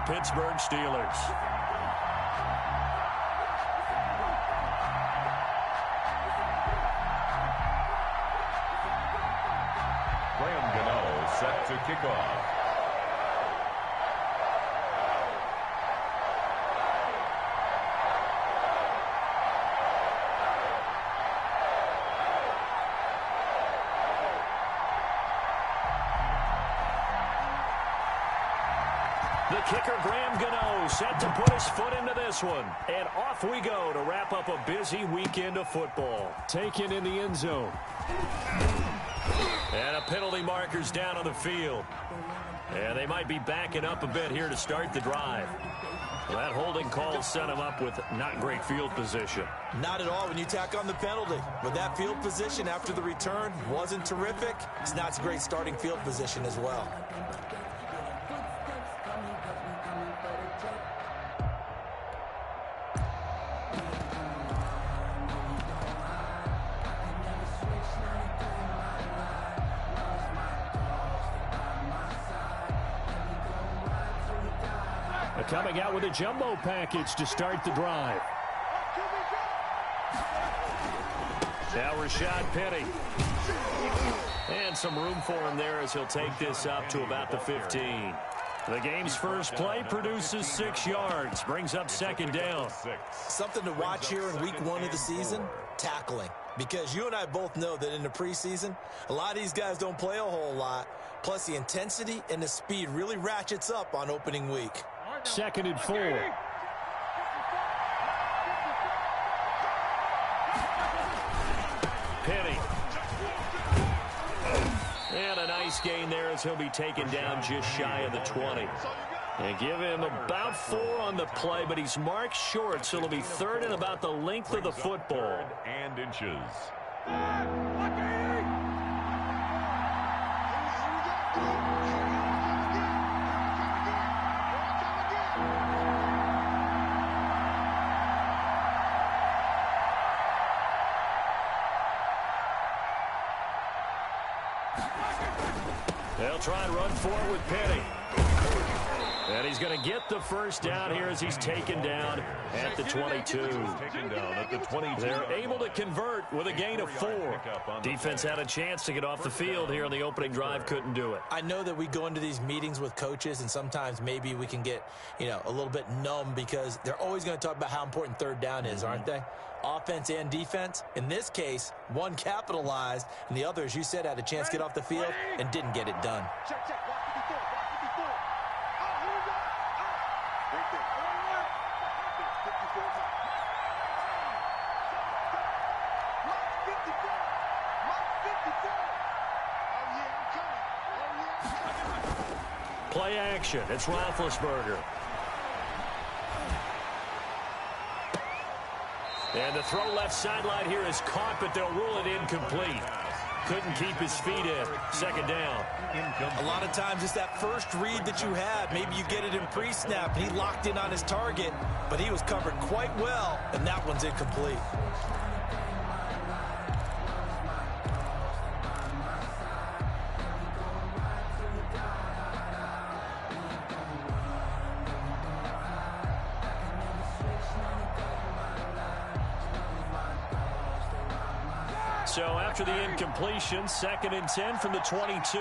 Pittsburgh Steelers. Set to kick off. The kicker, Graham Gano, set to put his foot into this one. And off we go to wrap up a busy weekend of football. Taken in the end zone. And a penalty marker's down on the field. And they might be backing up a bit here to start the drive. That holding call set him up with not great field position. Not at all when you tack on the penalty. But that field position after the return wasn't terrific. It's not a great starting field position as well. Coming out with a jumbo package to start the drive. Now Rashad Penny. And some room for him there as he'll take this up to about the 15. The game's first play produces 6 yards. Brings up second down. Something to watch here in week 1 of the season, tackling. Because you and I both know that in the preseason, a lot of these guys don't play a whole lot. Plus the intensity and the speed really ratchets up on opening week. 2nd and 4. Penny. And a nice gain there as he'll be taken down just shy of the 20. And give him about 4 on the play, but he's marked short, so it'll be 3rd and about the length of the football. And inches. They'll try and run for it with Penny. And he's going to get the first down here as he's taken down at the 22. They're able to convert with a gain of 4. Defense had a chance to get off the field here on the opening drive, couldn't do it. I know that we go into these meetings with coaches, and sometimes maybe we can get, a little bit numb because they're always going to talk about how important 3rd down is, aren't they? Offense and defense. In this case, one capitalized, and the other, as you said, had a chance to get off the field and didn't get it done. Play action. It's Roethlisberger. And the throw left sideline here is caught, but they'll rule it incomplete. Couldn't keep his feet in. 2nd down. A lot of times it's that first read that you have. Maybe you get it in pre-snap, and he locked in on his target, but he was covered quite well, and that one's incomplete. So after the incompletion, 2nd and 10 from the 22.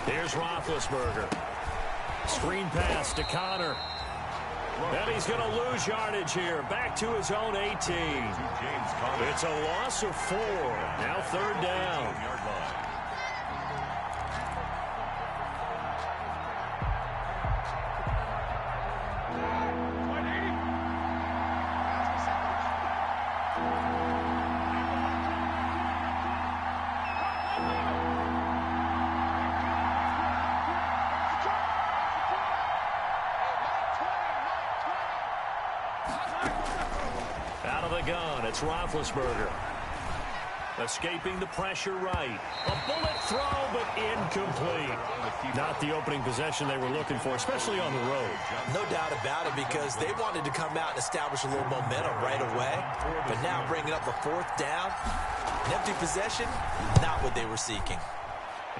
Here's Roethlisberger. Screen pass to Connor. And he's going to lose yardage here. Back to his own 18. It's a loss of 4. Now 3rd down. Gun. It's Roethlisberger. Escaping the pressure right. A bullet throw, but incomplete. Not the opening possession they were looking for, especially on the road. No doubt about it, because they wanted to come out and establish a little momentum right away. But now bringing up the 4th down, an empty possession, not what they were seeking.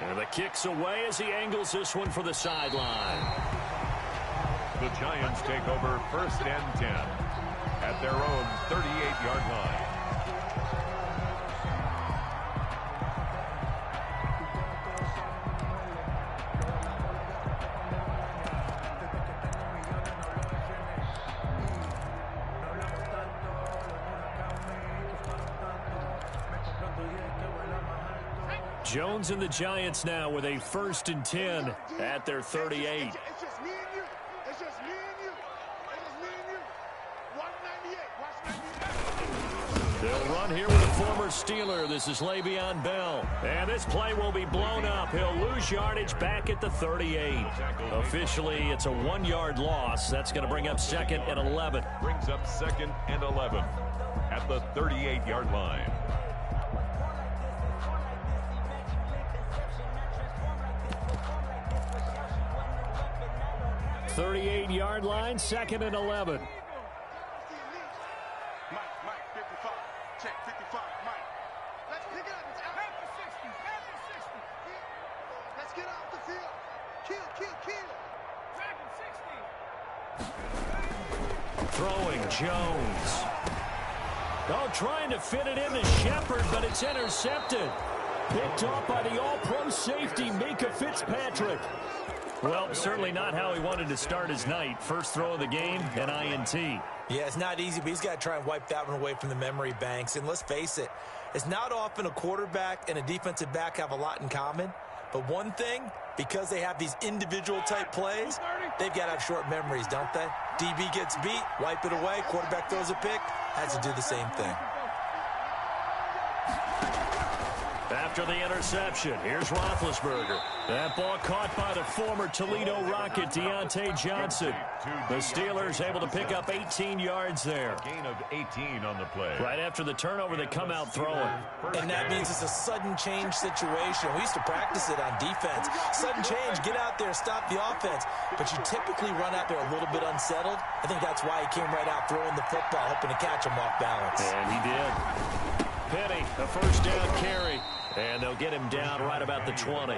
And the kick's away as he angles this one for the sideline. The Giants take over 1st and 10 at their own 38-yard line. Jones and the Giants now with a 1st and 10 at their 38. It's just me and you. It's just me and you. It's just me and you. 198. Watch 98. They'll run here with a former Steeler. This is Le'Veon Bell. And this play will be blown up. He'll lose yardage back at the 38. Officially, it's a 1-yard loss. That's going to bring up 2nd and 11. Brings up 2nd and 11 at the 38-yard line. 38-yard line, 2nd and 11. Mike, 55. Check 55, Mike. Let's pick it up. It's out. Back to 60. Back to 60. Let's get off the field. Kill. Back 60. Throwing Jones. Oh, trying to fit it into Shepard, but it's intercepted. Picked off by the all-pro safety, Mika Fitzpatrick. Well, certainly not how he wanted to start his night. First throw of the game, an INT. Yeah, it's not easy, but he's got to try and wipe that one away from the memory banks. And let's face it, it's not often a quarterback and a defensive back have a lot in common. But one thing, because they have these individual type plays, they've got to have short memories, don't they? DB gets beat, wipe it away, quarterback throws a pick, has to do the same thing. After the interception, here's Roethlisberger. That ball caught by the former Toledo Rocket, Deontay Johnson. The Steelers able to pick up 18 yards there. Gain of 18 on the play. Right after the turnover, they come out throwing. And that means it's a sudden change situation. We used to practice it on defense. Sudden change, get out there, stop the offense. But you typically run out there a little bit unsettled. I think that's why he came right out throwing the football, hoping to catch him off balance. And he did. Penny, a 1st down carry. And they'll get him down right about the 20.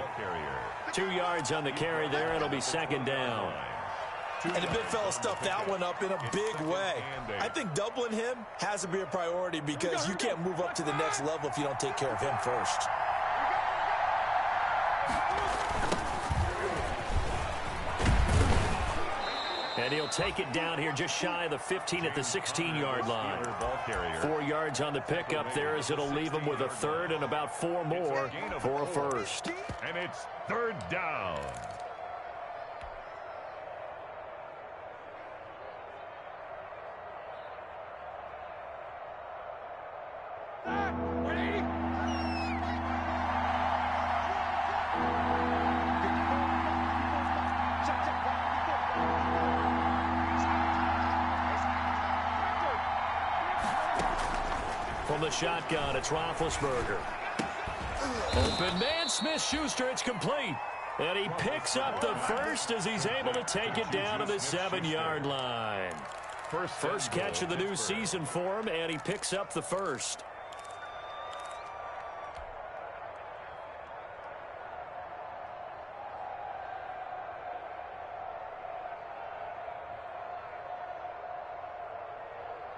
2 yards on the carry there. It'll be 2nd down. And the big fella stuffed that one up in a big way. I think doubling him has to be a priority because you can't move up to the next level if you don't take care of him first. And he'll take it down here just shy of the 15 at the 16-yard line. 4 yards on the pickup there as it'll leave him with a 3rd and about 4 more for a 1st. And it's 3rd down. From the shotgun, it's Roethlisberger. Open man, Smith-Schuster, it's complete. And he picks up the 1st as he's able to take it down to the 7-yard line. First catch of the new season for him, and he picks up the 1st.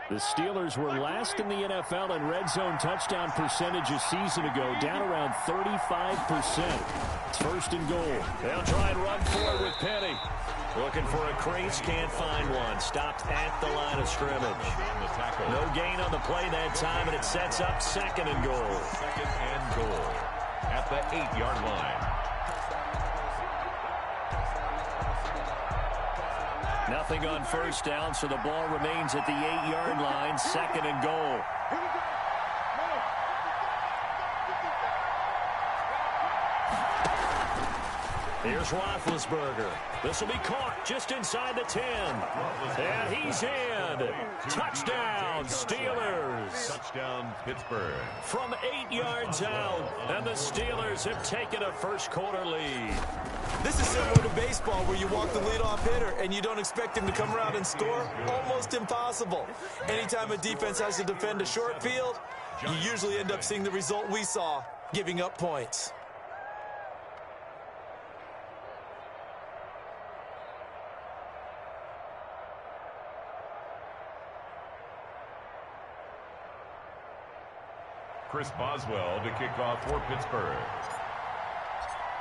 The Steelers were last in the NFL in red zone touchdown percentage a season ago, down around 35%. It's 1st and goal. They'll try and run forward with Penny. Looking for a crease, can't find one. Stopped at the line of scrimmage. No gain on the play that time, and it sets up 2nd and goal. 2nd and goal at the 8-yard line. Nothing on 1st down, so the ball remains at the 8-yard line, 2nd and goal. Here's Roethlisberger. This will be caught just inside the 10. And he's in. Touchdown, Steelers. Touchdown, Pittsburgh. From 8 yards out, and the Steelers have taken a first-quarter lead. This is similar to baseball where you walk the leadoff hitter and you don't expect him to come around and score. Almost impossible. Anytime a defense has to defend a short field, you usually end up seeing the result we saw, giving up points. Chris Boswell to kick off for Pittsburgh.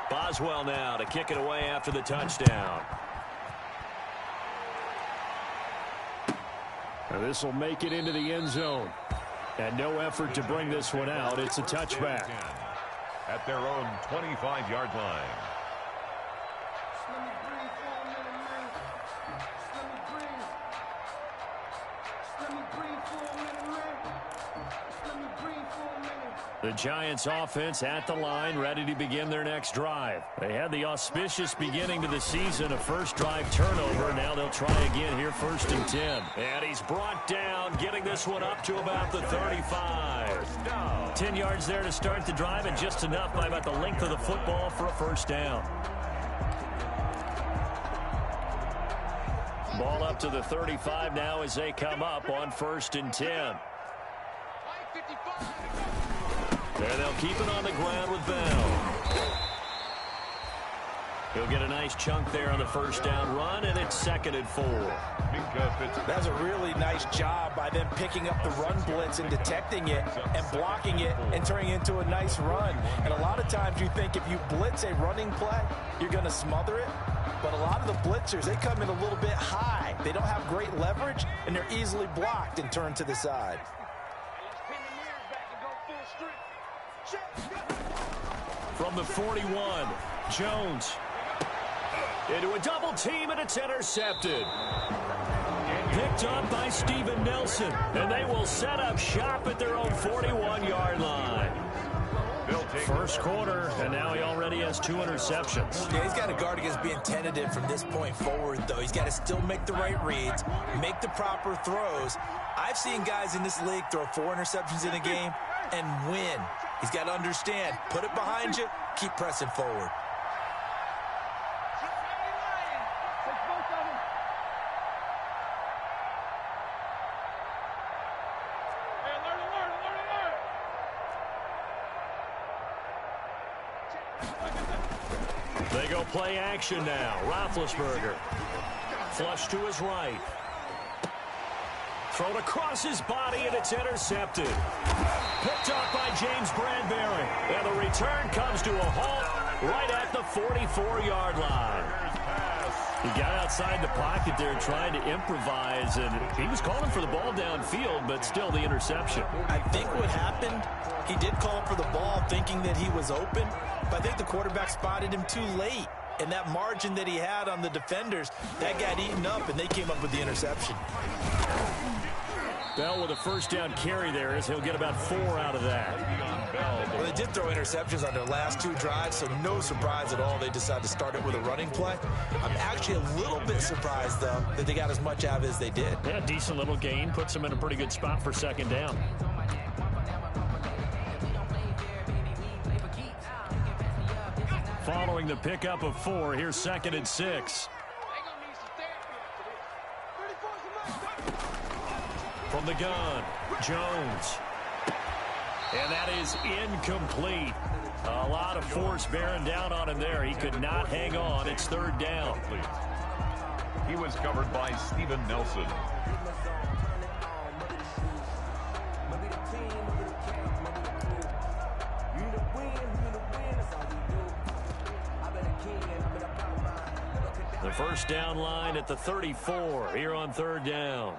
Boswell now to kick it away after the touchdown. And this will make it into the end zone. And no effort to bring this one out. It's a touchback. At their own 25-yard line. The Giants offense at the line, ready to begin their next drive. They had the auspicious beginning to the season, a first drive turnover. Now they'll try again here, 1st and 10. And he's brought down, getting this one up to about the 35. 10 yards there to start the drive, and just enough by about the length of the football for a first down. Ball up to the 35 now as they come up on 1st and 10. There, they'll keep it on the ground with Bell. He'll get a nice chunk there on the first down run, and it's 2nd and 4. That's a really nice job by them picking up the run blitz and detecting it and blocking it and turning it into a nice run. And a lot of times you think if you blitz a running play, you're going to smother it. But a lot of the blitzers, they come in a little bit high. They don't have great leverage, and they're easily blocked and turned to the side. From the 41, Jones into a double team, and it's intercepted. Picked up by Steven Nelson, and they will set up shop at their own 41-yard line. First quarter, and now he already has 2 interceptions. Yeah, he's got to guard against being tentative from this point forward, though. He's got to still make the right reads, make the proper throws. I've seen guys in this league throw 4 interceptions in a game and win. He's got to understand, put it behind you, keep pressing forward. They go play action now. Roethlisberger. Flush to his right. Thrown across his body, and it's intercepted. Picked up by James Bradbury. And the return comes to a halt right at the 44-yard line. He got outside the pocket there trying to improvise, and he was calling for the ball downfield, but still the interception. I think what happened, he did call for the ball thinking that he was open, but I think the quarterback spotted him too late. And that margin that he had on the defenders, that got eaten up, and they came up with the interception. Bell with a first down carry there as he'll get about 4 out of that. Well, they did throw interceptions on their last 2 drives, so no surprise at all they decided to start it with a running play. I'm actually a little bit surprised, though, that they got as much out of it as they did. Yeah, decent little gain. Puts them in a pretty good spot for 2nd down. Following the pickup of 4, here's 2nd and 6. From the gun, Jones. And that is incomplete. A lot of force bearing down on him there. He could not hang on. It's 3rd down. He was covered by Steven Nelson. The first down line at the 34 here on 3rd down.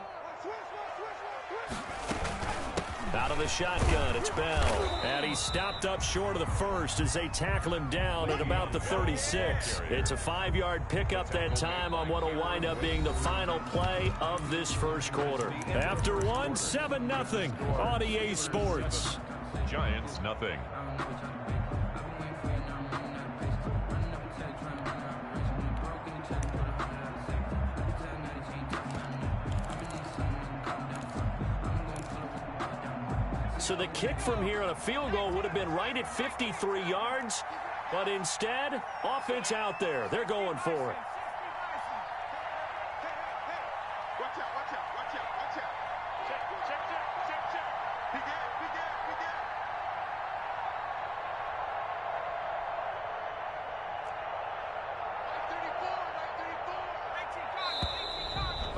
Out of the shotgun, it's Bell. And he's stopped up short of the first as they tackle him down at about the 36. It's a 5-yard pickup that time on what will wind up being the final play of this first quarter. After 1, 7-0 on EA Sports. Giants, nothing. So the kick from here on a field goal would have been right at 53 yards, but instead, offense out there. They're going for it. Watch out, watch out, watch out, watch out. Check. Big gap.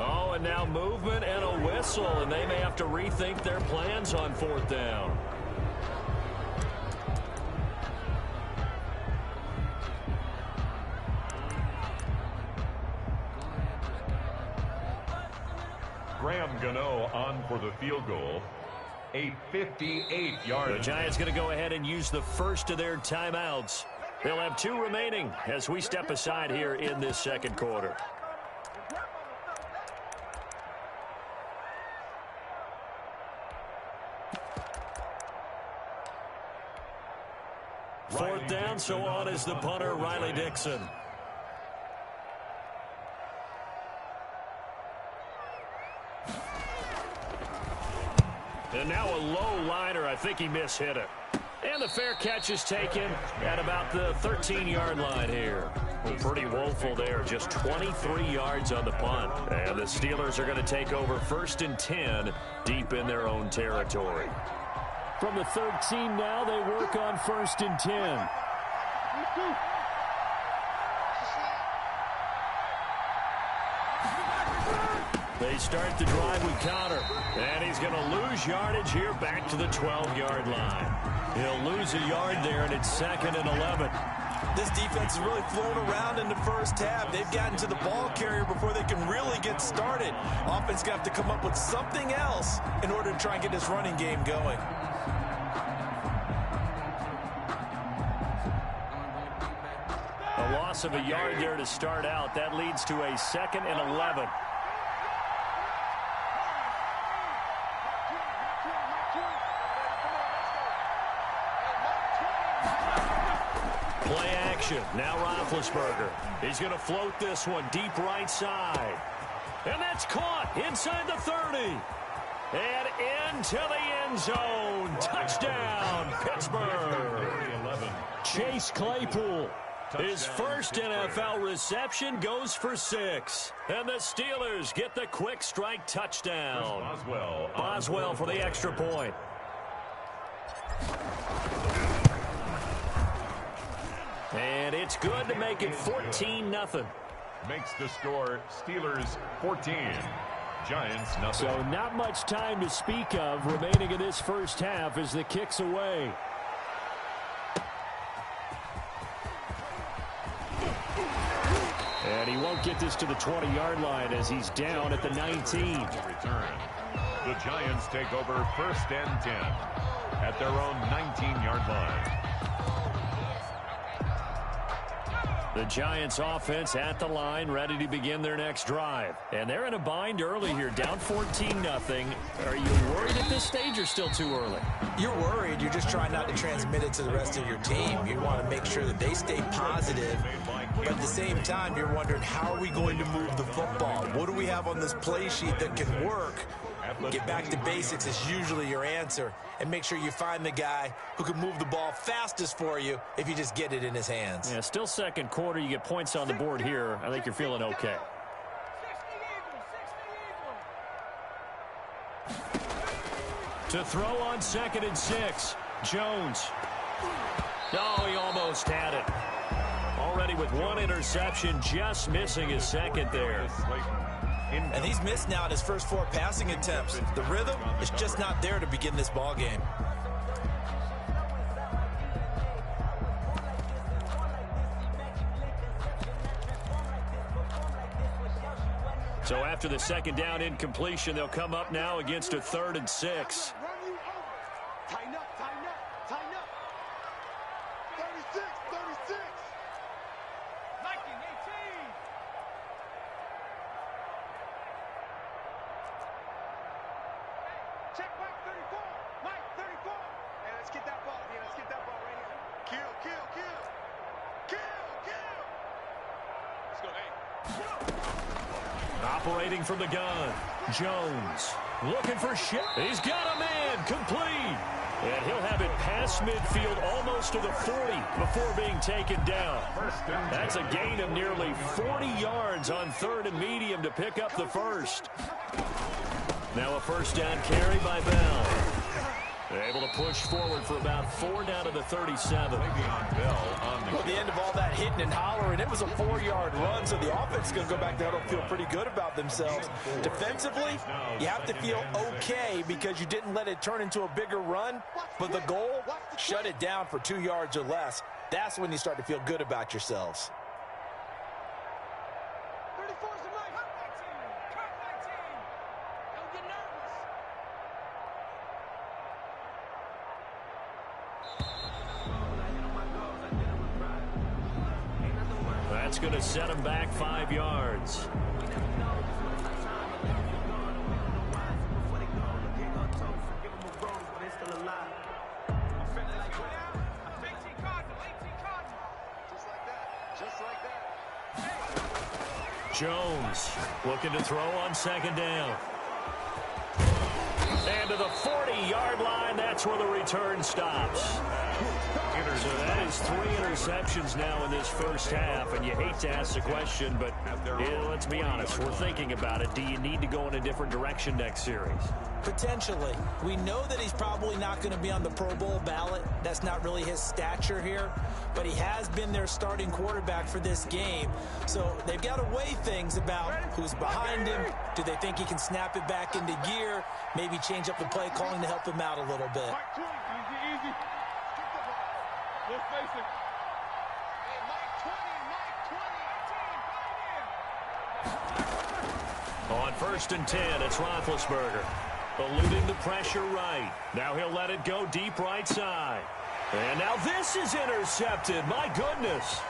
Oh, and now movement and a whistle, and they may have to rethink their plans on 4th down. Graham Gano on for the field goal. A 58-yard. The Giants going to go ahead and use the first of their timeouts. They'll have 2 remaining as we step aside here in this second quarter. Fourth down, so on is the punter, Riley Dixon. And now a low liner. I think he mishit it. And the fair catch is taken at about the 13-yard line here. Well, pretty woeful there. Just 23 yards on the punt. And the Steelers are going to take over 1st and 10 deep in their own territory. From the 13 now, they work on 1st and 10. They start the drive with Connor. And he's going to lose yardage here back to the 12-yard line. He'll lose a yard there, and it's 2nd and 11. This defense is really flown around in the first half. They've gotten to the ball carrier before they can really get started. Offense going to have to come up with something else in order to try and get this running game going. A loss of a yard there to start out. That leads to a 2nd and 11. Play action. Now Roethlisberger. He's going to float this one deep right side. And that's caught inside the 30. And into the end zone. Touchdown, Pittsburgh. Chase Claypool. His first NFL reception goes for 6. And the Steelers get the quick strike touchdown. Boswell for the extra point. And it's good to make it 14-0. Makes the score Steelers 14. Giants nothing. So not much time to speak of remaining in this first half as the kick's away. And he won't get this to the 20-yard line as he's down at the 19. Return. The Giants take over 1st and 10 at their own 19-yard line. The Giants offense at the line, ready to begin their next drive. And they're in a bind early here, down 14-0. Are you worried at this stage or still too early? You're worried. You're just trying not to transmit it to the rest of your team. You want to make sure that they stay positive. But at the same time, you're wondering, how are we going to move the football? What do we have on this play sheet that can work? Get back to basics is usually your answer. And make sure you find the guy who can move the ball fastest for you if you just get it in his hands. Yeah, still second quarter. You get points on the board here. I think you're feeling okay. To throw on 2nd and 6. Jones. Oh, he almost had it. Already with 1 interception, just missing his 2nd there. And he's missed now in his first 4 passing attempts. The rhythm is just not there to begin this ball game. So after the 2nd down incompletion, they'll come up now against a 3rd and 6. Tighten up, tighten up, tighten up. 36, 36. 19, 18. Check Mike 34. Mike 34. Hey, let's get that ball here. Let's get that ball right here. Kill, kill, kill. Kill, kill. Let's go, hey. Operating from the gun, Jones looking for shit. He's got a man, complete. And he'll have it past midfield almost to the 40 before being taken down. That's a gain of nearly 40 yards on 3rd and medium to pick up the first. Now a first down carry by Bell. They're able to push forward for about 4 down to the 37. At the end of all that hitting and hollering, it was a 4-yard run, so the offense is going to go back there and feel pretty good about themselves. Defensively, you have to feel okay because you didn't let it turn into a bigger run, but the goal, shut it down for 2 yards or less. That's when you start to feel good about yourselves. 34's the knife. That's going to set him back 5 yards. Jones looking to throw on 2nd down. And to the 40-yard line, that's where the return stops. So that is 3 interceptions now in this first half, and you hate to ask the question, but let's be honest, we're thinking about it. Do you need to go in a different direction next series? Potentially. We know that he's probably not going to be on the Pro Bowl ballot. That's not really his stature here, but he has been their starting quarterback for this game. So they've got to weigh things about who's behind him. Do they think he can snap it back into gear? Maybe change up the play calling to help him out a little bit. Easy. Let's face it. Hey, Mike 20. On 1st and 10, it's Roethlisberger. Eluding the pressure right. Now he'll let it go deep right side. And now this is intercepted. My goodness.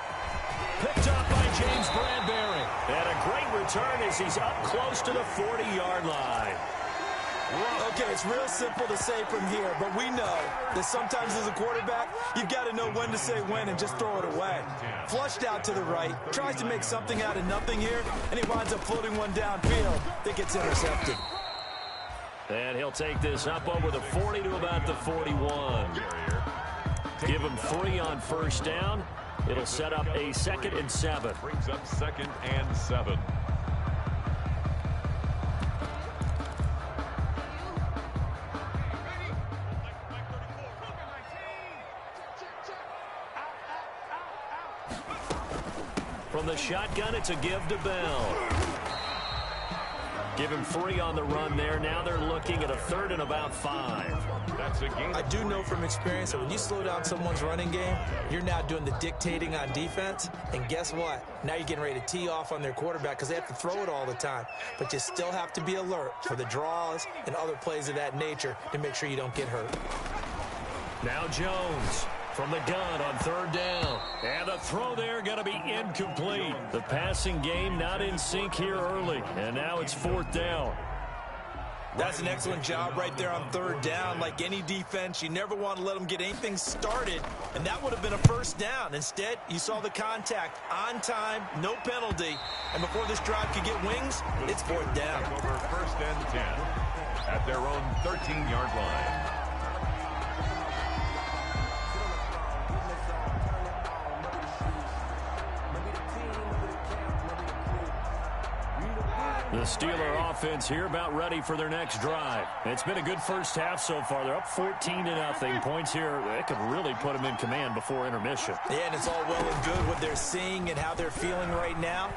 Picked up by James Bradbury. And a great return as he's up close to the 40-yard line. Okay, it's real simple to say from here, but we know that sometimes as a quarterback, you've got to know when to say when and just throw it away. Flushed out to the right, tries to make something out of nothing here, and he winds up floating one downfield that gets intercepted. And he'll take this up over the 40 to about the 41. Give him 3 on 1st down. It'll set up a 2nd and 7. Brings up 2nd and 7. From the shotgun, it's a give to Bell. Give him 3 on the run there. Now they're looking at a 3rd and about 5. That's a game. I do know from experience that when you slow down someone's running game, you're now doing the dictating on defense. And guess what? Now you're getting ready to tee off on their quarterback because they have to throw it all the time. But you still have to be alert for the draws and other plays of that nature to make sure you don't get hurt. Now Jones from the gun on 3rd down. And the throw there going to be incomplete. The passing game not in sync here early. And now it's 4th down. That's an excellent job right there on 3rd down. Like any defense, you never want to let them get anything started, and that would have been a 1st down. Instead, you saw the contact on time, no penalty, and before this drive could get wings, it's 4th down. Over 1st and 10 at their own 13-yard line. The Steeler offense here about ready for their next drive. It's been a good first half so far. They're up 14-0. Points here, that could really put them in command before intermission. Yeah, and it's all well and good what they're seeing and how they're feeling right now.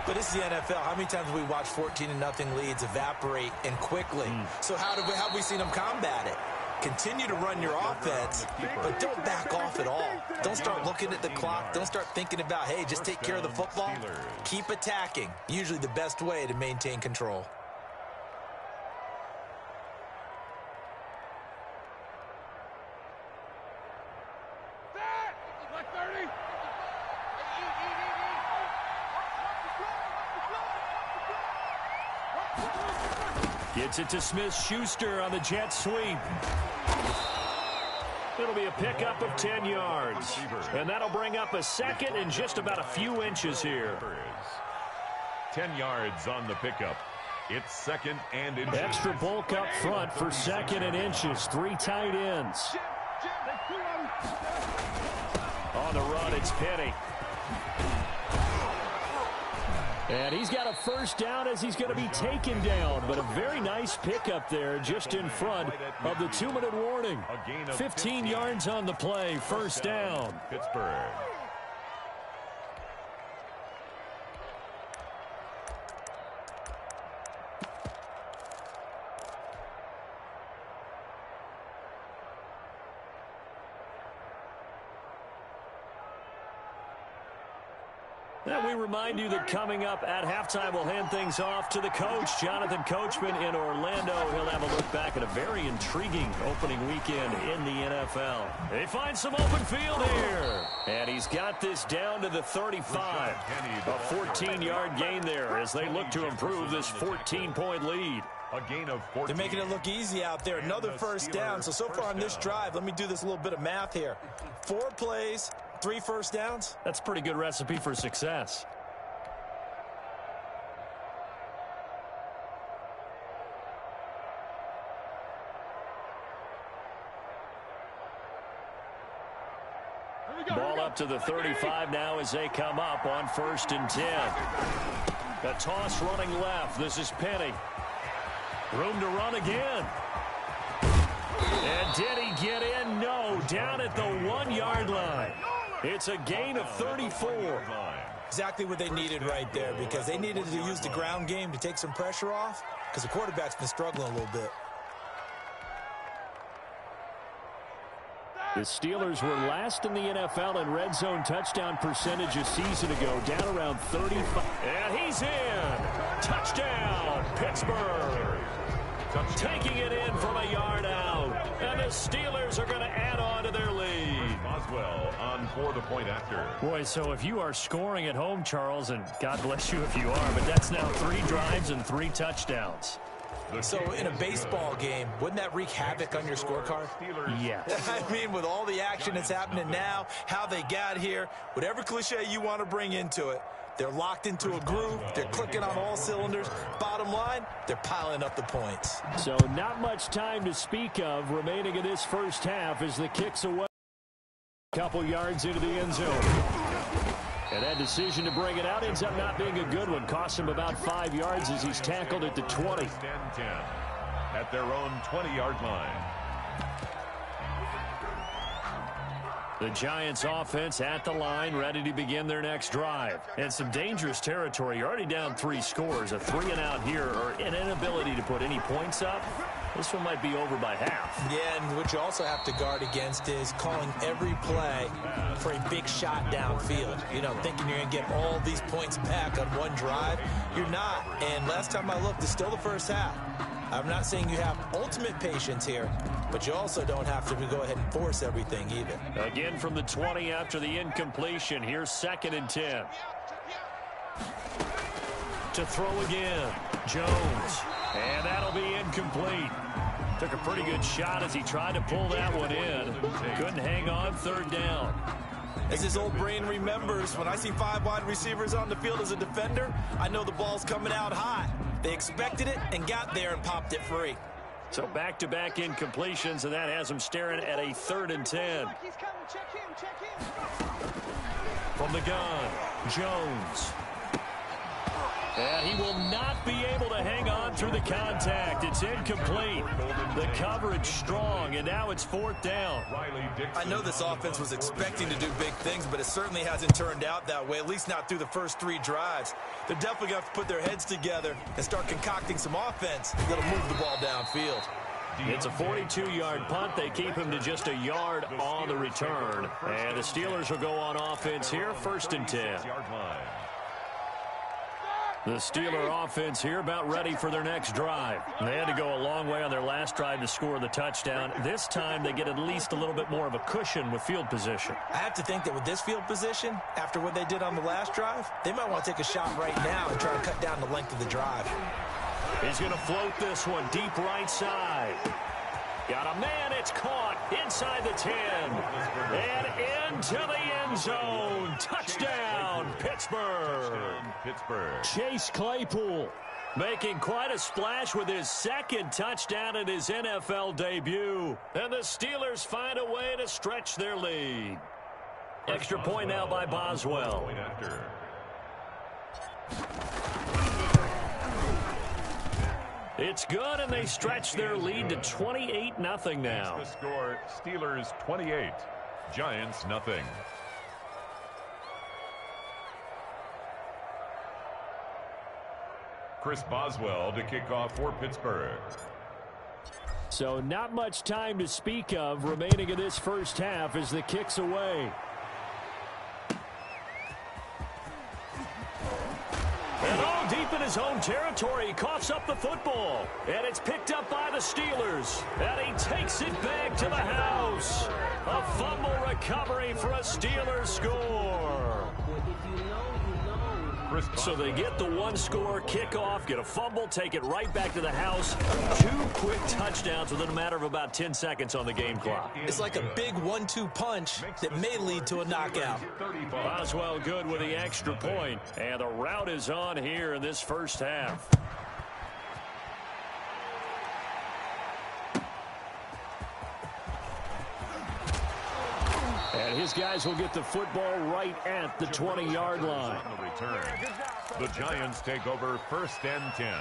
But this is the NFL. How many times have we watched 14-0 leads evaporate and quickly? So how have we seen them combat it? Continue to run your offense, but don't back off at all. Don't start looking at the clock. Don't start thinking about, hey, just take care of the football. Keep attacking. Usually the best way to maintain control. Gets it to Smith-Schuster on the jet sweep. It'll be a pickup of 10 yards. And that'll bring up a 2nd and just about a few inches here. 10 yards on the pickup. It's 2nd and inches. Extra bulk up front for 2nd and inches. 3 tight ends. On the run, it's Penny. And he's got a 1st down as he's going to be taken down. But a very nice pickup there just in front of the 2-minute warning. 15 yards on the play, 1st down. Pittsburgh. And we remind you that coming up at halftime, we'll hand things off to the coach, Jonathan Coachman in Orlando. He'll have a look back at a very intriguing opening weekend in the NFL. They find some open field here. And he's got this down to the 35. A 14-yard gain there as they look to improve this 14-point lead. A gain of 14. They're making it look easy out there. Another first down. So far on this drive, let me do this little bit of math here. 4 plays, 3 first downs. That's a pretty good recipe for success. Ball up to the 35 now as they come up on 1st and 10. A toss running left. This is Penny. Room to run again. And did he get in? No. Down at the 1-yard line. It's a gain of 34. Exactly what they needed right there, because they needed to use the ground game to take some pressure off, because the quarterback's been struggling a little bit. The Steelers were last in the NFL in red zone touchdown percentage a season ago, down around 35. And he's in. Touchdown, Pittsburgh. Taking it in from a yard out. And the Steelers are going to add on to their lead. Boswell on for the point after. Boy, so if you are scoring at home, Charles, and God bless you if you are, but that's now 3 drives and 3 touchdowns. So in a baseball game, wouldn't that wreak havoc on your scorecard? Yes. I mean, with all the action that's happening now, how they got here, whatever cliche you want to bring into it, they're locked into a groove. They're clicking on all cylinders. Bottom line, they're piling up the points. So not much time to speak of remaining in this first half as the kick's away. A couple yards into the end zone. And that decision to bring it out ends up not being a good one. Costs him about 5 yards as he's tackled at the 20. 10 at their own 20-yard line. The Giants offense at the line, ready to begin their next drive. And some dangerous territory. You're already down 3 scores. A 3-and-out here, or an inability to put any points up. This one might be over by half. Yeah, and what you also have to guard against is calling every play for a big shot downfield. You know, thinking you're going to get all these points back on one drive. You're not. And last time I looked, it's still the first half. I'm not saying you have ultimate patience here, but you also don't have to go ahead and force everything either. Again from the 20 after the incompletion. Here's 2nd and 10. To throw again. Jones. And that'll be incomplete. Took a pretty good shot as he tried to pull that one in. Couldn't hang on. 3rd down. As his old brain remembers, when I see 5 wide receivers on the field as a defender, I know the ball's coming out hot. They expected it and got there and popped it free. So back-to-back incompletions, and that has him staring at a 3rd and 10. From the gun, Jones. And he will not be able to hang on through the contact. It's incomplete. The coverage strong, and now it's 4th down. I know this offense was expecting to do big things, but it certainly hasn't turned out that way, at least not through the first 3 drives. They're definitely going to have to put their heads together and start concocting some offense that'll move the ball downfield. It's a 42-yard punt. They keep him to just a yard on the return. And the Steelers will go on offense here, 1st and 10. The Steeler offense here about ready for their next drive. They had to go a long way on their last drive to score the touchdown. This time they get at least a little bit more of a cushion with field position. I have to think that with this field position, after what they did on the last drive, they might want to take a shot right now and try to cut down the length of the drive. He's going to float this one deep right side. Got a man, it's caught inside the 10. And into the end zone. Touchdown, Pittsburgh. Chase Claypool making quite a splash with his 2nd touchdown in his NFL debut. And the Steelers find a way to stretch their lead. Extra point now by Boswell. It's good, and they stretch their lead to 28-0 now. The score, Steelers 28, Giants nothing. Chris Boswell to kick off for Pittsburgh. So not much time to speak of remaining in this first half as the kick's away. in his own territory. He coughs up the football. And it's picked up by the Steelers. And he takes it back to the house. A fumble recovery for a Steelers score. So they get the one-score kickoff, get a fumble, take it right back to the house. 2 quick touchdowns within a matter of about 10 seconds on the game clock. It's like a big 1-2 punch that may lead to a knockout. Boswell good with the extra point, and the route is on here in this first half. And his guys will get the football right at the 20-yard line. On the return, the Giants take over 1st and 10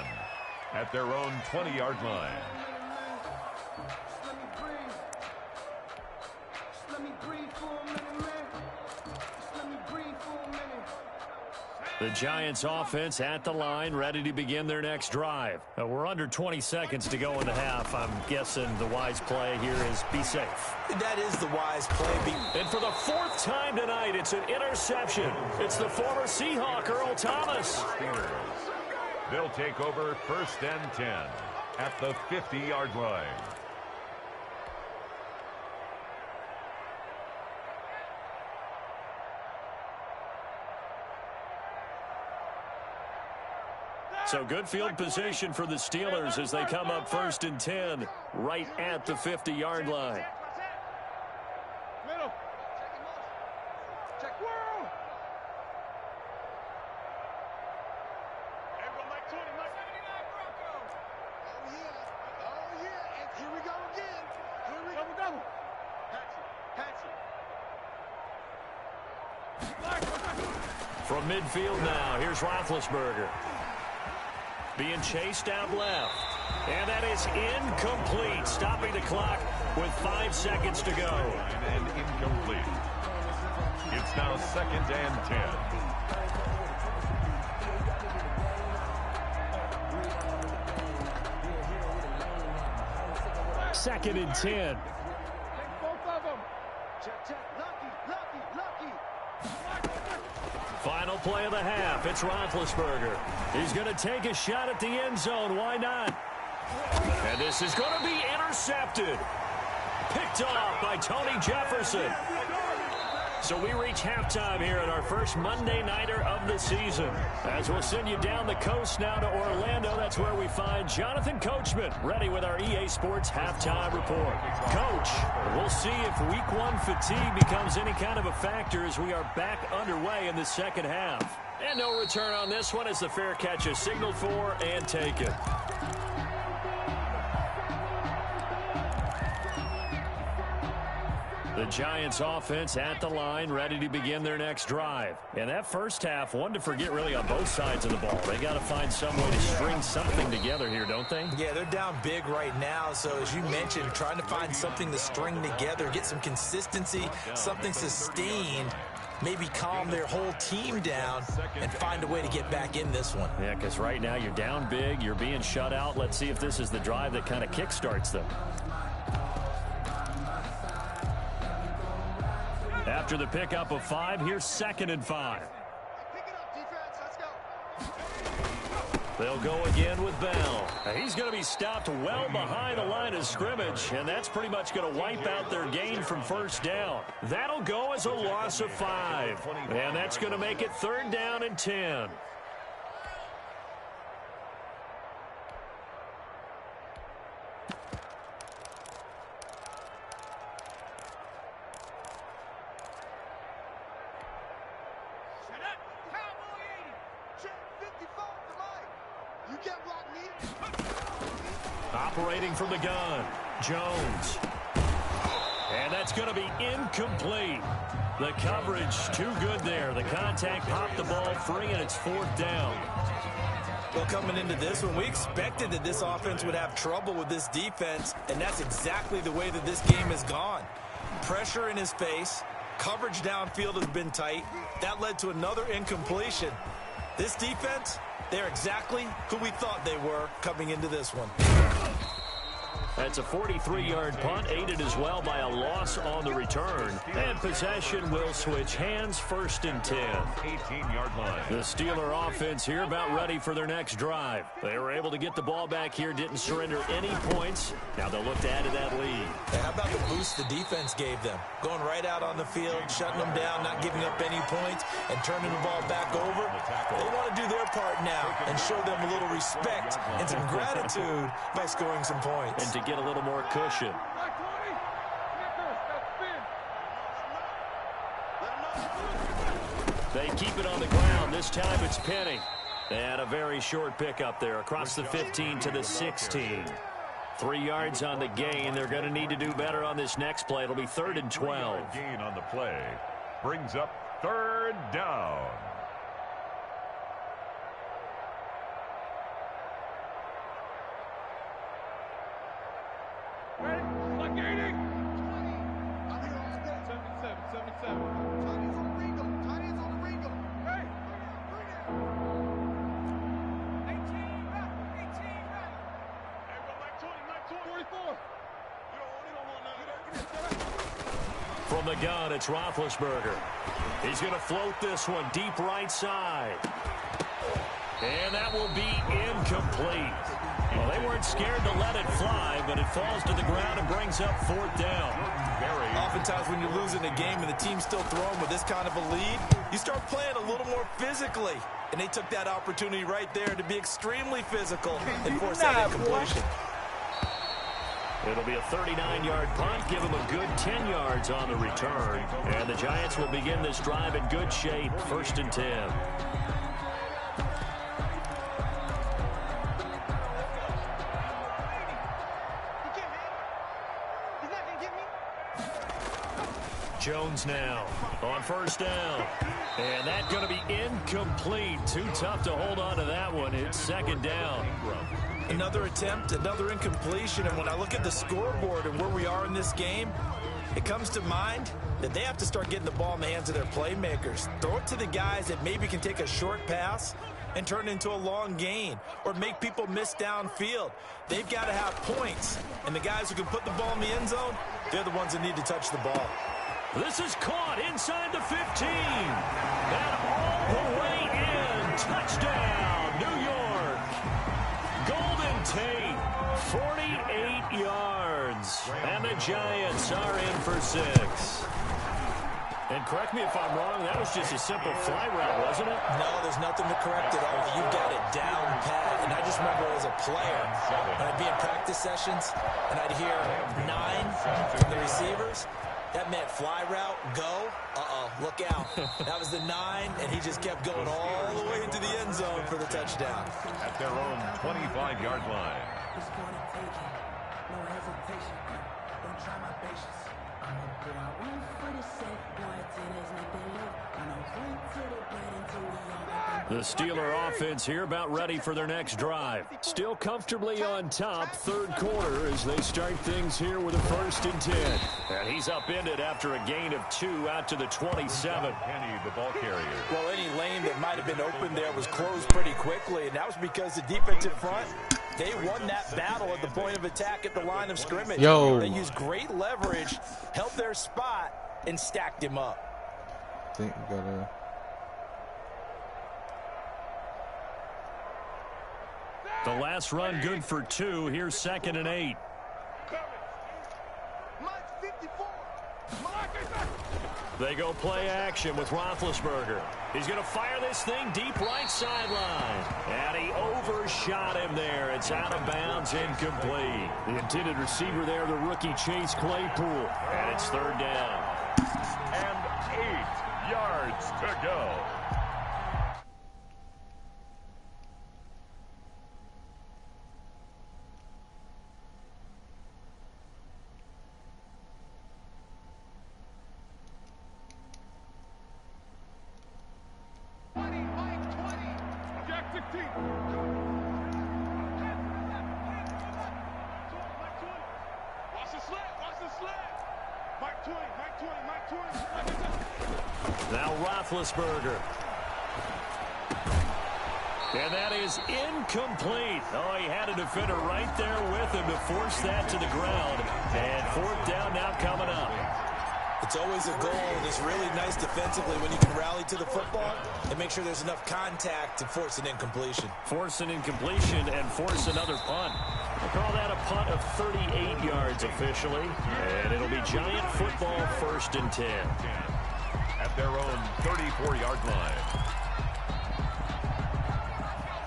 at their own 20-yard line. The Giants offense at the line, ready to begin their next drive. We're under 20 seconds to go in the half. I'm guessing the wise play here is be safe. That is the wise play. And for the 4th time tonight, it's an interception. It's the former Seahawk, Earl Thomas. They'll take over 1st and 10 at the 50-yard line. So good field position for the Steelers as they come up 1st and 10 right at the 50-yard line. Middle. Check world. There we go, Mike 20, Mike 79 Broncos. Oh, yeah. Oh, yeah. And here we go again. Here we go. Double. Patsy. From midfield now, here's Roethlisberger. Being chased out left. And that is incomplete. Stopping the clock with 5 seconds to go. And incomplete. It's now 2nd and 10. 2nd and 10. Take both of them. Check. Lucky. Final play of the half. It's Roethlisberger. He's going to take a shot at the end zone. Why not? And this is going to be intercepted. Picked off by Tony Jefferson. So we reach halftime here at our first Monday Nighter of the season. As we'll send you down the coast now to Orlando, that's where we find Jonathan Coachman, ready with our EA Sports Halftime Report. Coach, we'll see if Week 1 fatigue becomes any kind of a factor as we are back underway in the second half. And no return on this one as the fair catch is signaled for and taken. The Giants offense at the line, ready to begin their next drive. And that first half, one to forget really on both sides of the ball. They got to find some way to string something together here, don't they? Yeah, they're down big right now. So as you mentioned, trying to find something to string together, get some consistency, something sustained, maybe calm their whole team down and find a way to get back in this one. Yeah, because right now you're down big, you're being shut out. Let's see if this is the drive that kind of kickstarts them. After the pickup of 5, here's 2nd and 5. Pick it up, defense. Let's go. They'll go again with Bell. He's going to be stopped well behind the line of scrimmage, and that's pretty much going to wipe out their gain from first down. That'll go as a loss of 5, and that's going to make it 3rd down and 10. Operating from the gun, Jones. And that's going to be incomplete. The coverage too good there. The contact popped the ball free, and it's 4th down. Well, coming into this one, we expected that this offense would have trouble with this defense, and that's exactly the way that this game has gone. Pressure in his face. Coverage downfield has been tight. That led to another incompletion. This defense, they're exactly who we thought they were coming into this one. That's a 43-yard punt, aided as well by a loss on the return. And possession will switch hands, 1st and 10. 18-yard line. The Steeler offense here about ready for their next drive. They were able to get the ball back here, didn't surrender any points. Now they'll look to add to that lead. Hey, how about the boost the defense gave them? Going right out on the field, shutting them down, not giving up any points, and turning the ball back over. They want to do their part now and show them a little respect and some gratitude by scoring some points. And to get a little more cushion. They keep it on the ground. This time it's Penny. And a very short pickup there across the 15 to the 16. 3 yards on the gain. They're going to need to do better on this next play. It'll be 3rd and 12. Gain on the play brings up 3rd down. From the gun, it's Roethlisberger. He's going to float this one deep right side. And that will be incomplete. Well, they weren't scared to let it fly, but it falls to the ground and brings up 4th down. Oftentimes when you're losing a game and the team's still throwing with this kind of a lead, you start playing a little more physically. And they took that opportunity right there to be extremely physical and force that incompletion. It'll be a 39-yard punt, give them a good 10 yards on the return. And the Giants will begin this drive in good shape, 1st and 10. Jones now on 1st down. And that's going to be incomplete. Too tough to hold on to that one. It's 2nd down. Another attempt, another incompletion, and when I look at the scoreboard and where we are in this game, it comes to mind that they have to start getting the ball in the hands of their playmakers. Throw it to the guys that maybe can take a short pass and turn it into a long gain or make people miss downfield. They've got to have points, and the guys who can put the ball in the end zone, they're the ones that need to touch the ball. This is caught inside the 15. And all the way in. Touchdown, New York. Golden Tate, 48 yards. And the Giants are in for 6. And correct me if I'm wrong, that was just a simple fly route, wasn't it? No, there's nothing to correct at all. You've got it down pat. And I just remember as a player, when I'd be in practice sessions, and I'd hear 9 from the receivers, that meant fly route, go, look out. That was the 9, and he just kept going all the way into the end zone for the touchdown. At their own 25-yard line. The Steeler offense here about ready for their next drive. Still comfortably on top, 3rd quarter as they start things here with a 1st and 10. And he's upended after a gain of 2 out to the 27. Penny, the ball carrier. Well, any lane that might have been open there was closed pretty quickly, and that was because the defensive front, they won that battle at the point of attack at the line of scrimmage. They used great leverage, held their spot, and stacked him up. I think we gotta... The last run good for 2. Here's 2nd and 8. They go play action with Roethlisberger. He's going to fire this thing deep right sideline. And he overshot him there. It's out of bounds, incomplete. The intended receiver there, the rookie Chase Claypool. And it's 3rd down. And 8 yards to go. Now Roethlisberger. And that is incomplete. Oh, he had a defender right there with him to force that to the ground. And fourth down now coming up. It's always a goal, and it's really nice defensively when you can rally to the football and make sure there's enough contact to force an incompletion. Force an incompletion and force another punt. We'll call that a punt of 38 yards officially. And it'll be Giant football, 1st and 10. At their own 34-yard line.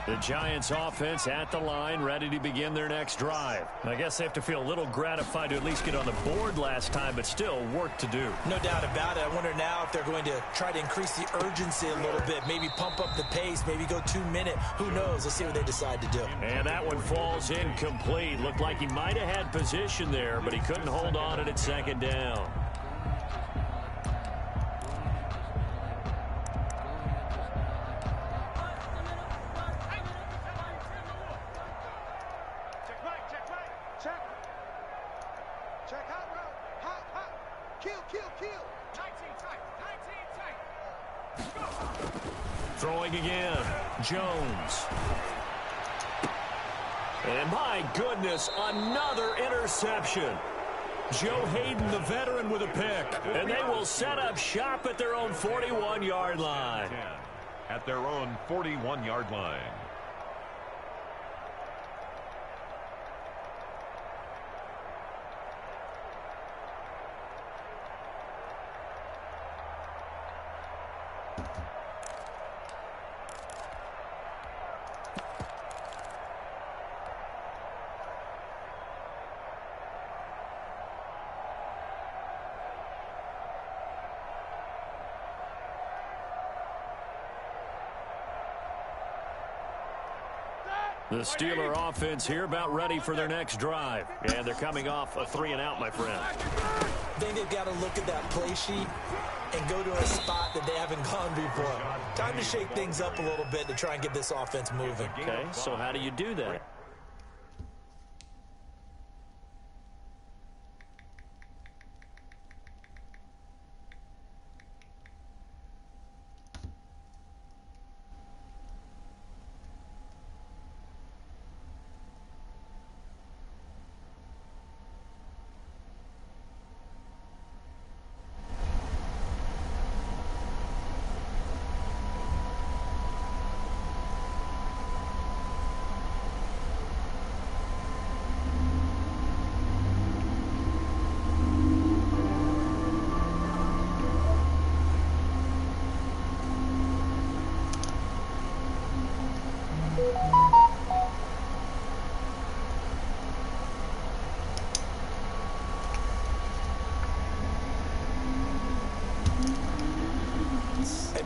The Giants offense at the line, ready to begin their next drive. I guess they have to feel a little gratified to at least get on the board last time, but still work to do. No doubt about it. I wonder now if they're going to try to increase the urgency a little bit, maybe pump up the pace, maybe go 2-minute. Who knows? Let's see what they decide to do. And that one falls incomplete. Looked like he might have had position there, but he couldn't hold on it at 2nd down. Throwing again, Jones. And my goodness, another interception. Joe Hayden, the veteran, with a pick. And they will set up shop at their own 41-yard line. At their own 41-yard line. The Steeler offense here about ready for their next drive. And they're coming off a 3-and-out, my friend. I think they've got to look at that play sheet and go to a spot that they haven't gone before. Time to shake things up a little bit to try and get this offense moving. Okay, so how do you do that?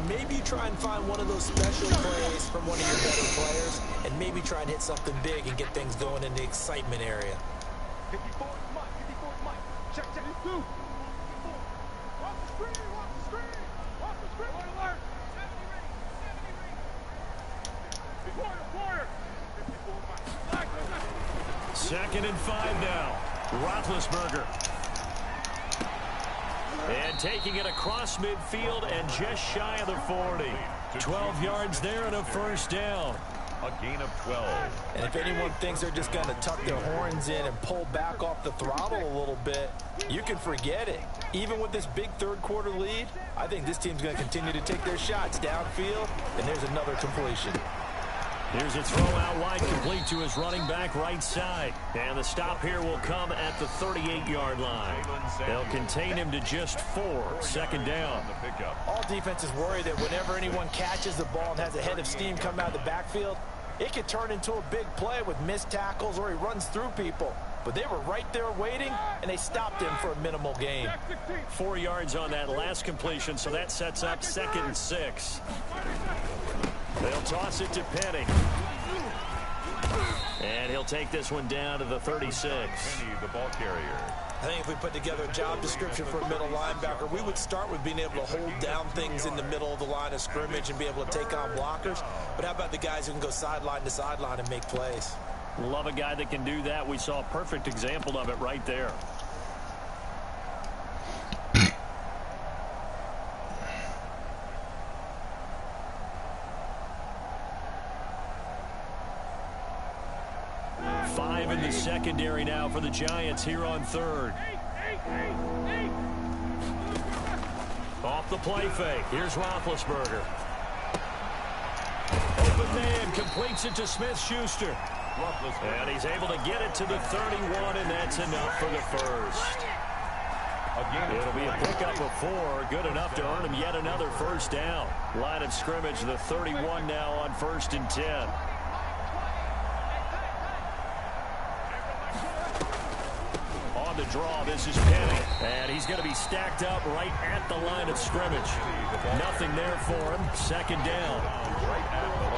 Maybe try and find one of those special plays from one of your better players, and maybe try and hit something big and get things going in the excitement area. 54 Mike, 54 Mike. Check, check. 2. Off the screen, off the screen. Off the screen. Alert. 70 ring, 70 ring. Quarter. 54 Mike. 2nd and 5 now. Roethlisberger. And taking it across midfield and just shy of the 40. 12 yards there and a 1st down. A gain of 12. And if anyone thinks they're just going to tuck their horns in and pull back off the throttle a little bit, you can forget it. Even with this big 3rd quarter lead, I think this team's going to continue to take their shots downfield, and there's another completion. Here's a throw out wide, complete to his running back right side. And the stop here will come at the 38-yard line. They'll contain him to just 4. 2nd down. All defenses worry that whenever anyone catches the ball and has a head of steam come out of the backfield, it could turn into a big play with missed tackles or he runs through people. But they were right there waiting, and they stopped him for a minimal gain. 4 yards on that last completion, so that sets up 2nd and 6. They'll toss it to Penny. And he'll take this one down to the 36. Penny, the ball carrier. I think if we put together a job description for a middle linebacker, we would start with being able to hold down things in the middle of the line of scrimmage and be able to take on blockers. But how about the guys who can go sideline to sideline and make plays? Love a guy that can do that. We saw a perfect example of it right there. in the secondary now for the Giants here on third. Off the play fake. Here's Roethlisberger. Open man completes it to Smith-Schuster. And he's able to get it to the 31, and that's enough for the first. It'll be a pickup of 4, good enough to earn him yet another first down. Line of scrimmage, the 31 now on 1st and 10. On the draw, this is Penny. And he's going to be stacked up right at the line of scrimmage. Nothing there for him. Second down.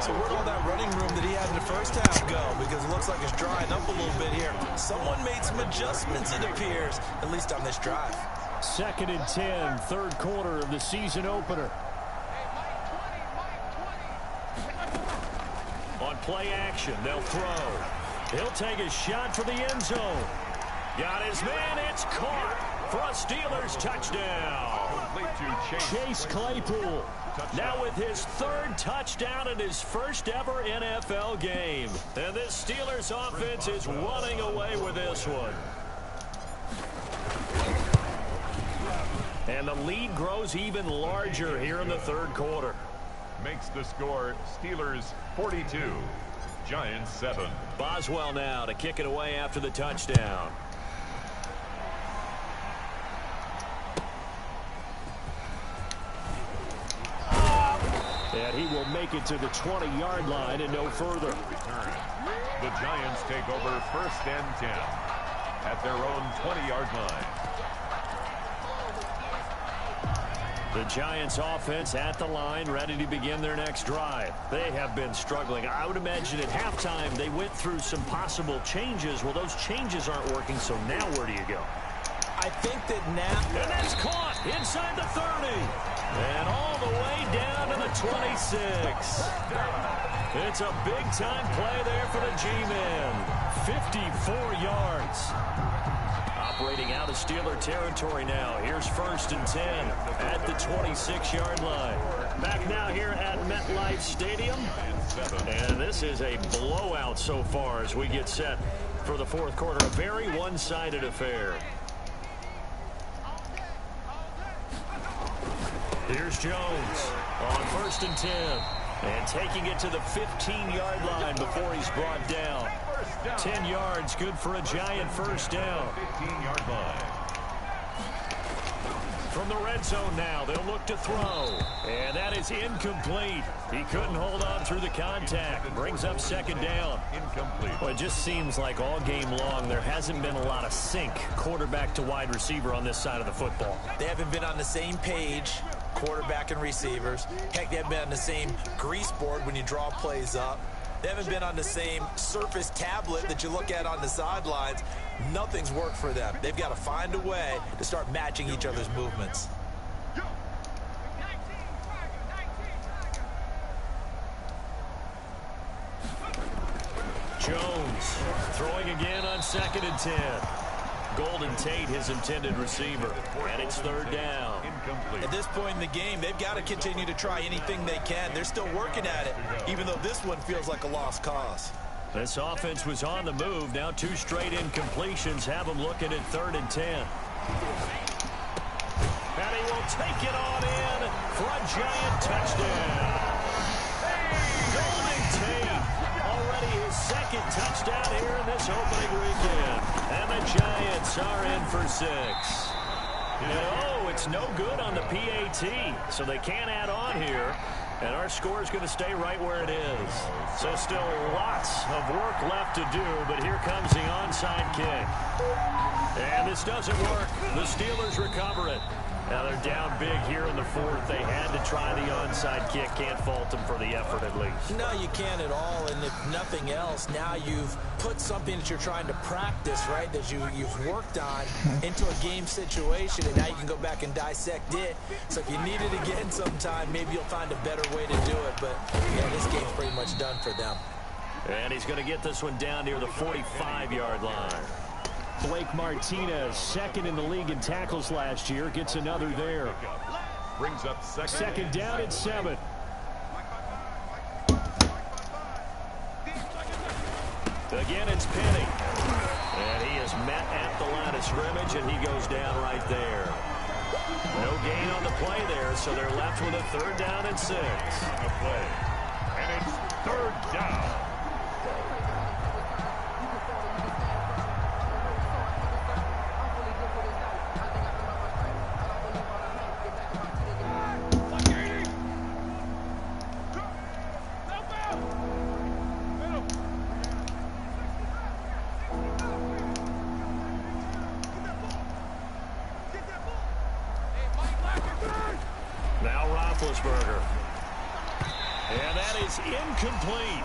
So where'd all that running room that he had in the first half go? Because it looks like it's drying up a little bit here. Someone made some adjustments, it appears, at least on this drive. 2nd and 10, third quarter of the season opener. On play action, they'll throw. He'll take a shot for the end zone. Got his man, it's caught for a Steelers touchdown. Chase Claypool now with his 3rd touchdown in his first ever NFL game. And this Steelers offense is running away with this one. And the lead grows even larger here in the third quarter. Makes the score Steelers 42, Giants 7. Boswell now to kick it away after the touchdown. And he will make it to the 20-yard line and no further. The Giants take over 1st and 10 at their own 20-yard line. The Giants offense at the line, ready to begin their next drive. They have been struggling. I would imagine at halftime they went through some possible changes. Well, those changes aren't working, so now where do you go? I think that now... And that's caught inside the 30. And all the way down to the 26. It's a big-time play there for the G-men. 54 yards. Operating out of Steeler territory now. Here's 1st and 10 at the 26-yard line. Back now here at MetLife Stadium. And this is a blowout so far as we get set for the fourth quarter. A very one-sided affair. Here's Jones on 1st and 10. And taking it to the 15-yard line before he's brought down. 10 yards, good for a Giant first down. 15-yard line. From the red zone now, they'll look to throw. And that is incomplete. He couldn't hold on through the contact. Brings up 2nd down. Incomplete. Well, it just seems like all game long there hasn't been a lot of sync quarterback to wide receiver on this side of the football. They haven't been on the same page, quarterback and receivers. Heck, they haven't been on the same grease board when you draw plays up. They haven't been on the same surface tablet that you look at on the sidelines. Nothing's worked for them. They've got to find a way to start matching each other's movements. Jones throwing again on 2nd and 10. Golden Tate, his intended receiver. And it's 3rd down. Incomplete. At this point in the game, they've got to continue to try anything they can. They're still working at it, even though this one feels like a lost cause. This offense was on the move. Now 2 straight incompletions have them looking at 3rd and 10. And he will take it on in for a Giant touchdown. Golden Tate, already his 2nd touchdown here in this opening weekend. And the Giants are in for 6. No, it's no good on the PAT, so they can't add on here. And our score is going to stay right where it is. So still lots of work left to do, but here comes the onside kick. And this doesn't work. The Steelers recover it. Now they're down big here in the 4th. They had to try the onside kick. Can't fault them for the effort at least. No, you can't at all. And if nothing else, now you've put something that you're trying to practice, right, that you've worked on into a game situation, and now you can go back and dissect it. So if you need it again sometime, maybe you'll find a better way to do it. But, yeah, this game's pretty much done for them. And he's going to get this one down near the 45-yard line. Blake Martinez, 2nd in the league in tackles last year, gets another there. Brings up 2nd down at 7. Again, it's Penny. And he is met at the line of scrimmage, and he goes down right there. No gain on the play there, so they're left with a 3rd down and 6. On the play. And it's 3rd down. And that is incomplete.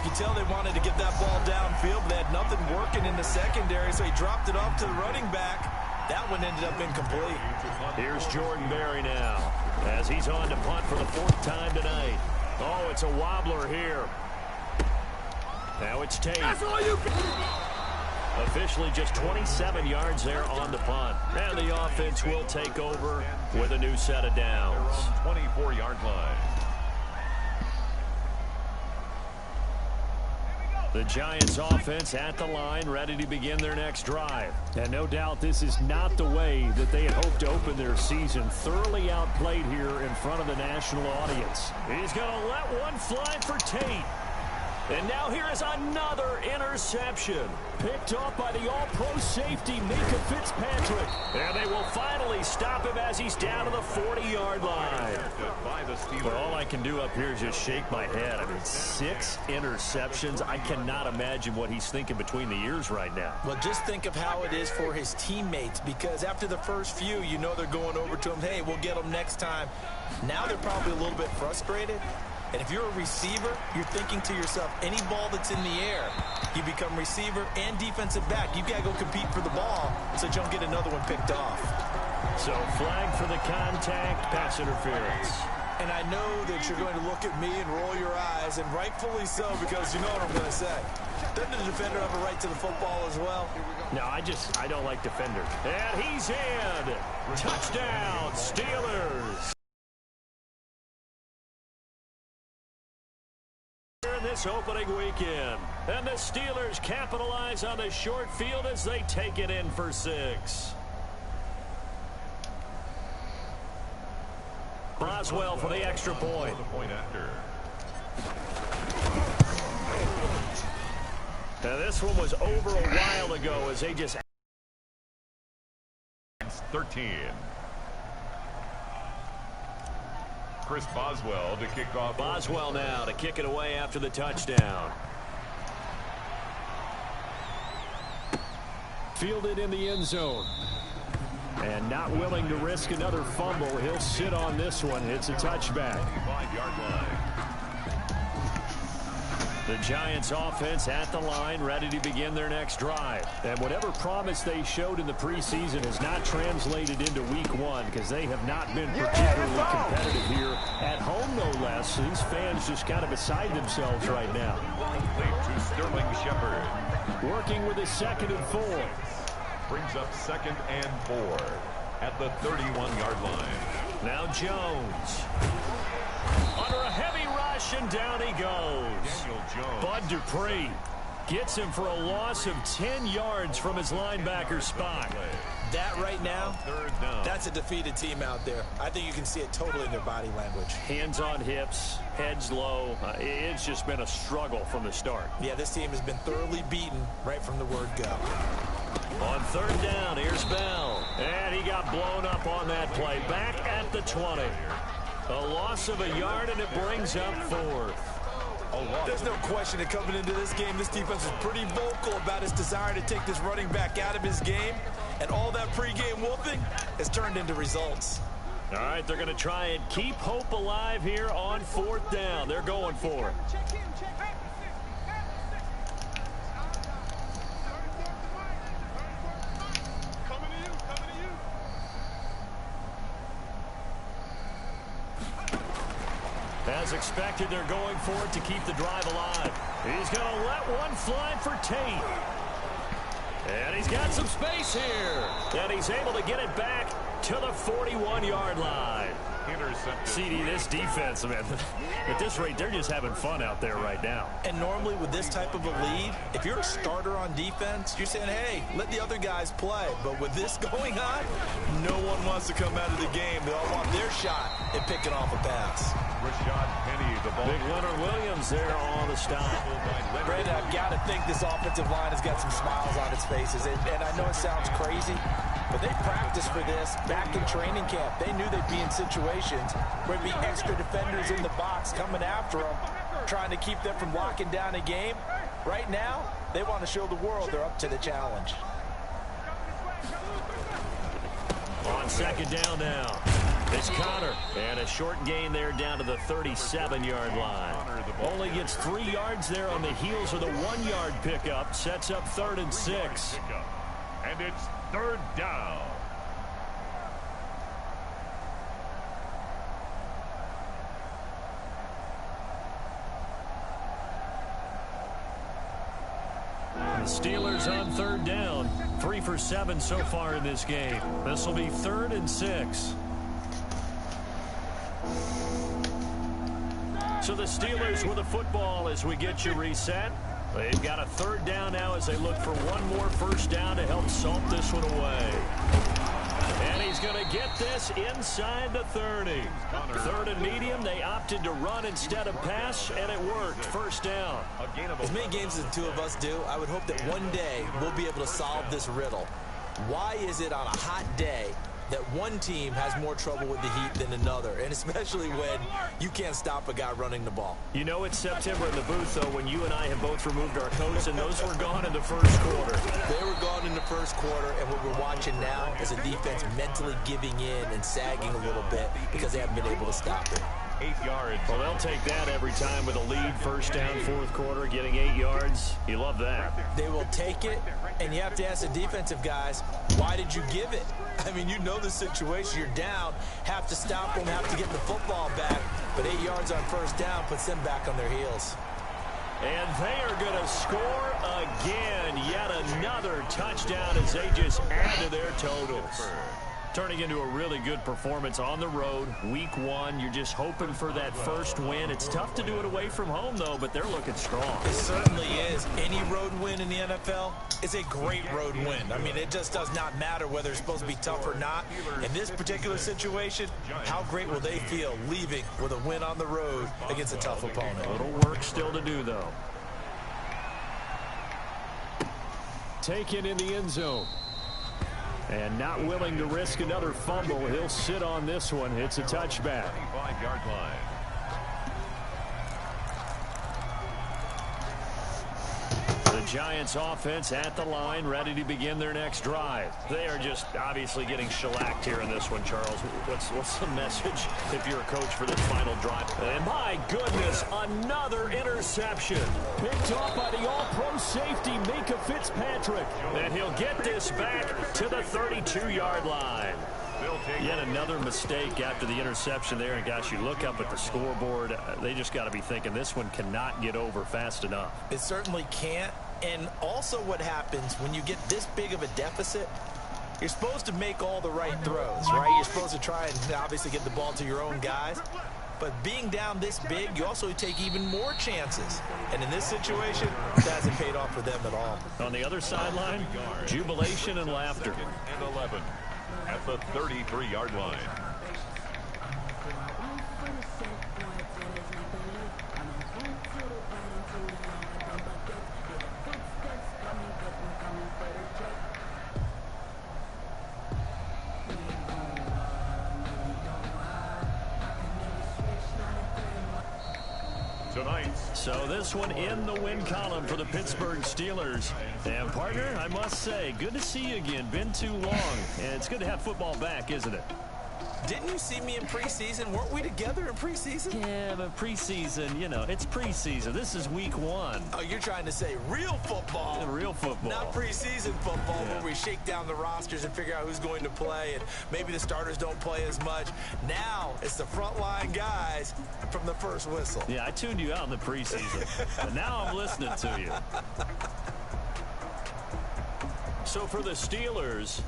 You can tell they wanted to get that ball downfield, but they had nothing working in the secondary, so he dropped it off to the running back. That one ended up incomplete. Here's Jordan Berry now, as he's on to punt for the 4th time tonight. Oh, it's a wobbler here. Now it's Tate. That's all you can. Officially just 27 yards there on the punt. And the offense will take over with a new set of downs. 24-yard line. The Giants offense at the line, ready to begin their next drive. And no doubt this is not the way that they had hoped to open their season. Thoroughly outplayed here in front of the national audience. He's going to let one fly for Tate. And now here is another interception. Picked off by the all-pro safety, Mika Fitzpatrick. And they will finally stop him as he's down to the 40-yard line. But all I can do up here is just shake my head. I mean, 6 interceptions. I cannot imagine what he's thinking between the ears right now. Well, just think of how it is for his teammates, because after the first few, you know they're going over to him, hey, we'll get them next time. Now they're probably a little bit frustrated. And if you're a receiver, you're thinking to yourself, any ball that's in the air, you become receiver and defensive back. You've got to go compete for the ball so that you don't get another one picked off. So flag for the contact, pass interference. And I know that you're going to look at me and roll your eyes, and rightfully so, because you know what I'm going to say. Doesn't the defender have a right to the football as well? No, I don't like defenders. And he's in. Touchdown, Steelers. This opening weekend, and the Steelers capitalize on the short field as they take it in for 6. Boswell for the extra point. Now this one was over a while ago as they just 13. Chris Boswell to kick off. Boswell now to kick it away after the touchdown. Fielded in the end zone. And not willing to risk another fumble. He'll sit on this one. It's a touchback. 5-yard line. The Giants offense at the line, ready to begin their next drive. And whatever promise they showed in the preseason has not translated into week 1, because they have not been particularly competitive here at home, no less. These fans just kind of beside themselves right now. To Sterling Shepard. Working with his 2nd and 4. Brings up 2nd and 4 at the 31-yard line. Now Jones. Under a heavy rush, and down he goes. Daniel Jones. Bud Dupree gets him for a loss of 10 yards from his linebacker spot. That right now, 3rd down. that's a defeated team out there. I think you can see it totally in their body language. Hands on hips, heads low. It's just been a struggle from the start. Yeah, this team has been thoroughly beaten right from the word go. On 3rd down, here's Bell. And he got blown up on that play. Back at the 20. A loss of a yard, and it brings up 4th. There's no question that coming into this game, this defense is pretty vocal about its desire to take this running back out of his game. And all that pregame whooping has turned into results. All right, they're going to try and keep hope alive here on 4th down. They're going for it. As expected, they're going for it to keep the drive alive. He's going to let one fly for Tate. And he's got some space here. And he's able to get it back to the 41-yard line. Intercepted. CD, this defense, man, at this rate, they're just having fun out there right now. And normally with this type of a lead, if you're a starter on defense, you're saying, hey, let the other guys play. But with this going on, no one wants to come out of the game. They all want their shot at picking off a pass. Rashad Penny, the ball. Big Leonard Williams there on the stop. Brandon, I've got to think this offensive line has got some smiles on its faces. And I know it sounds crazy, but they practiced for this back in training camp. They knew they'd be in situations where there'd be extra defenders in the box coming after them, trying to keep them from locking down a game. Right now, they want to show the world they're up to the challenge. On second down now, it's Connor. And a short gain there down to the 37-yard line. Only gets 3 yards there on the heels of the 1-yard pickup. Sets up 3rd and 6. And it's 3rd down. The Steelers on 3rd down. 3 for 7 so far in this game. This will be 3rd and 6. So the Steelers with the football as we get you reset. They've got a 3rd down now as they look for one more first down to help salt this one away. And he's going to get this inside the 30. 3rd and medium. They opted to run instead of pass, and it worked. First down. As many games as the two of us do, I would hope that one day we'll be able to solve this riddle. Why is it on a hot day that one team has more trouble with the heat than another, and especially when you can't stop a guy running the ball? You know it's September in the booth, though, when you and I have both removed our coats, and those were gone in the first quarter. They were gone in the first quarter, and what we're watching now is a defense mentally giving in and sagging a little bit because they haven't been able to stop it. 8 yards. Well, they'll take that every time with a lead. First down, 4th quarter, getting 8 yards. You love that. They will take it, and you have to ask the defensive guys, why did you give it? I mean, you know the situation. You're down, have to stop them, have to get the football back. But 8 yards on first down puts them back on their heels. And they are going to score again. Yet another touchdown as they just add to their totals. Turning into a really good performance on the road. Week 1, you're just hoping for that first win. It's tough to do it away from home, though, but they're looking strong. It certainly is. Any road win in the NFL is a great road win. I mean, it just does not matter whether it's supposed to be tough or not. In this particular situation, how great will they feel leaving with a win on the road against a tough opponent? A little work still to do, though. Taken in the end zone. And not willing to risk another fumble. He'll sit on this one. It's a touchback. 25-yard line. The Giants offense at the line, ready to begin their next drive. They are just obviously getting shellacked here in this one, Charles. What's the message if you're a coach for this final drive? And my goodness, another interception. Picked off by the all-pro safety, Mika Fitzpatrick. And he'll get this back to the 32-yard line. Yet another mistake after the interception there. And, gosh, you look up at the scoreboard, they just got to be thinking this one cannot get over fast enough. It certainly can't. And also what happens when you get this big of a deficit, you're supposed to make all the right throws, right? You're supposed to try and obviously get the ball to your own guys. But being down this big, you also take even more chances. And in this situation, that hasn't paid off for them at all. On the other sideline, jubilation and laughter. And 11 at the 33-yard line. So this one in the win column for the Pittsburgh Steelers. And, partner, I must say, good to see you again. Been too long. And it's good to have football back, isn't it? Didn't you see me in preseason? Weren't we together in preseason? Yeah, but preseason, you know, it's preseason. This is week 1. Oh, you're trying to say real football. Yeah, real football. Not preseason football where we shake down the rosters and figure out who's going to play, and maybe the starters don't play as much. Now it's the frontline guys from the first whistle. Yeah, I tuned you out in the preseason, but now I'm listening to you. So for the Steelers...